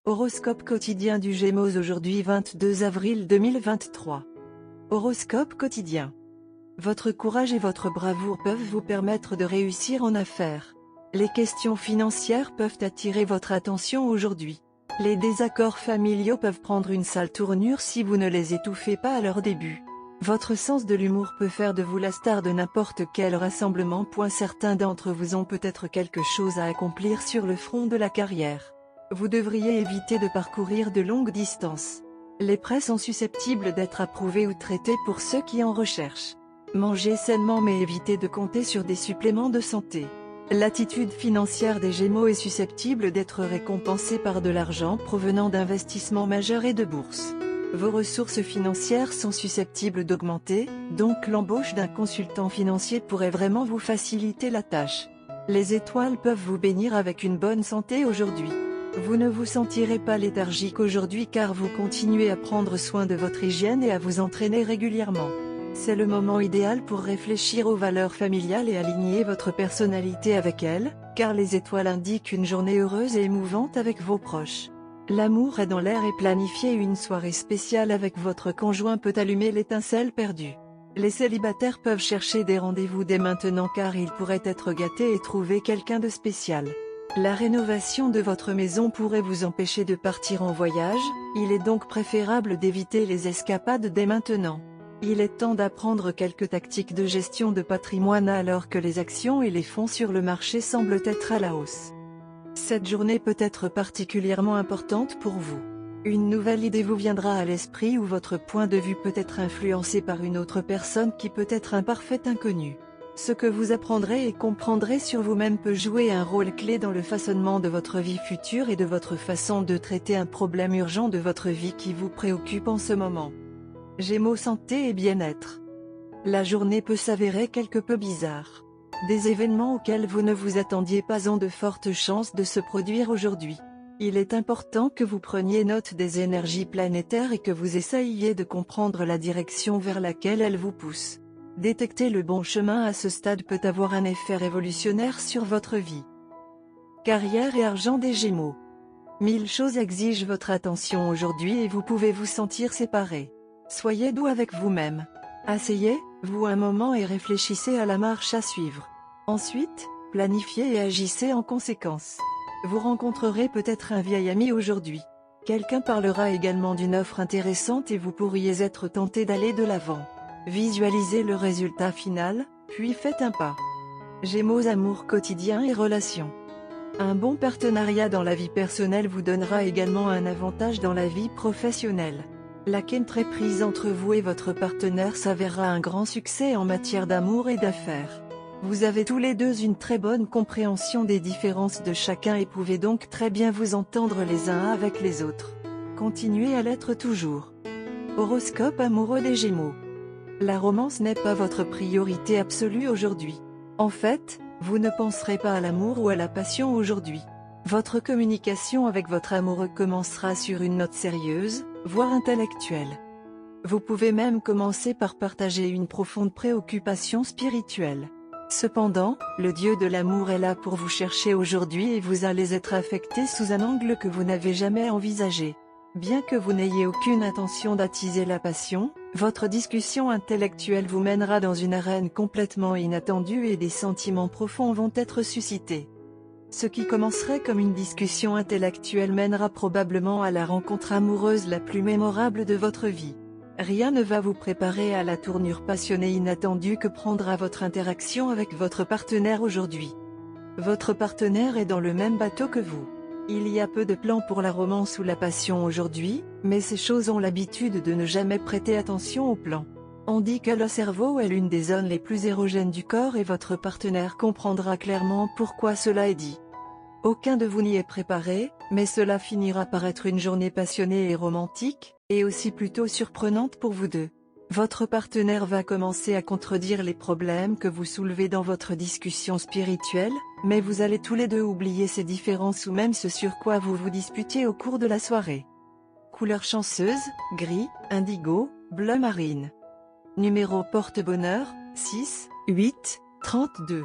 Horoscope quotidien du Gémeaux aujourd'hui 22 avril 2023. Horoscope quotidien. Votre courage et votre bravoure peuvent vous permettre de réussir en affaires. Les questions financières peuvent attirer votre attention aujourd'hui. Les désaccords familiaux peuvent prendre une sale tournure si vous ne les étouffez pas à leur début. Votre sens de l'humour peut faire de vous la star de n'importe quel rassemblement. Certains d'entre vous ont peut-être quelque chose à accomplir sur le front de la carrière. Vous devriez éviter de parcourir de longues distances. Les prêts sont susceptibles d'être approuvés ou traités pour ceux qui en recherchent. Mangez sainement mais évitez de compter sur des suppléments de santé. L'attitude financière des Gémeaux est susceptible d'être récompensée par de l'argent provenant d'investissements majeurs et de bourse. Vos ressources financières sont susceptibles d'augmenter, donc l'embauche d'un consultant financier pourrait vraiment vous faciliter la tâche. Les étoiles peuvent vous bénir avec une bonne santé aujourd'hui. Vous ne vous sentirez pas léthargique aujourd'hui car vous continuez à prendre soin de votre hygiène et à vous entraîner régulièrement. C'est le moment idéal pour réfléchir aux valeurs familiales et aligner votre personnalité avec elles, car les étoiles indiquent une journée heureuse et émouvante avec vos proches. L'amour est dans l'air et planifier une soirée spéciale avec votre conjoint peut allumer l'étincelle perdue. Les célibataires peuvent chercher des rendez-vous dès maintenant car ils pourraient être gâtés et trouver quelqu'un de spécial. La rénovation de votre maison pourrait vous empêcher de partir en voyage, il est donc préférable d'éviter les escapades dès maintenant. Il est temps d'apprendre quelques tactiques de gestion de patrimoine alors que les actions et les fonds sur le marché semblent être à la hausse. Cette journée peut être particulièrement importante pour vous. Une nouvelle idée vous viendra à l'esprit ou votre point de vue peut être influencé par une autre personne qui peut être un parfait inconnu. Ce que vous apprendrez et comprendrez sur vous-même peut jouer un rôle clé dans le façonnement de votre vie future et de votre façon de traiter un problème urgent de votre vie qui vous préoccupe en ce moment. Gémeaux santé et bien-être. La journée peut s'avérer quelque peu bizarre. Des événements auxquels vous ne vous attendiez pas ont de fortes chances de se produire aujourd'hui. Il est important que vous preniez note des énergies planétaires et que vous essayiez de comprendre la direction vers laquelle elles vous poussent. Détecter le bon chemin à ce stade peut avoir un effet révolutionnaire sur votre vie. Carrière et argent des Gémeaux. 1000 choses exigent votre attention aujourd'hui et vous pouvez vous sentir séparé. Soyez doux avec vous-même. Asseyez-vous un moment et réfléchissez à la marche à suivre. Ensuite, planifiez et agissez en conséquence. Vous rencontrerez peut-être un vieil ami aujourd'hui. Quelqu'un parlera également d'une offre intéressante et vous pourriez être tenté d'aller de l'avant. Visualisez le résultat final, puis faites un pas. Gémeaux amour quotidien et relations. Un bon partenariat dans la vie personnelle vous donnera également un avantage dans la vie professionnelle. La chemistry entre vous et votre partenaire s'avérera un grand succès en matière d'amour et d'affaires. Vous avez tous les deux une très bonne compréhension des différences de chacun et pouvez donc très bien vous entendre les uns avec les autres. Continuez à l'être toujours. Horoscope amoureux des Gémeaux. La romance n'est pas votre priorité absolue aujourd'hui. En fait, vous ne penserez pas à l'amour ou à la passion aujourd'hui. Votre communication avec votre amoureux commencera sur une note sérieuse, voire intellectuelle. Vous pouvez même commencer par partager une profonde préoccupation spirituelle. Cependant, le dieu de l'amour est là pour vous chercher aujourd'hui et vous allez être affecté sous un angle que vous n'avez jamais envisagé. Bien que vous n'ayez aucune intention d'attiser la passion, votre discussion intellectuelle vous mènera dans une arène complètement inattendue et des sentiments profonds vont être suscités. Ce qui commencerait comme une discussion intellectuelle mènera probablement à la rencontre amoureuse la plus mémorable de votre vie. Rien ne va vous préparer à la tournure passionnée inattendue que prendra votre interaction avec votre partenaire aujourd'hui. Votre partenaire est dans le même bateau que vous. Il y a peu de plans pour la romance ou la passion aujourd'hui, mais ces choses ont l'habitude de ne jamais prêter attention aux plans. On dit que le cerveau est l'une des zones les plus érogènes du corps et votre partenaire comprendra clairement pourquoi cela est dit. Aucun de vous n'y est préparé, mais cela finira par être une journée passionnée et romantique, et aussi plutôt surprenante pour vous deux. Votre partenaire va commencer à contredire les problèmes que vous soulevez dans votre discussion spirituelle, mais vous allez tous les deux oublier ces différences ou même ce sur quoi vous vous disputiez au cours de la soirée. Couleur chanceuse, gris, indigo, bleu marine. Numéro porte-bonheur, 6, 8, 32.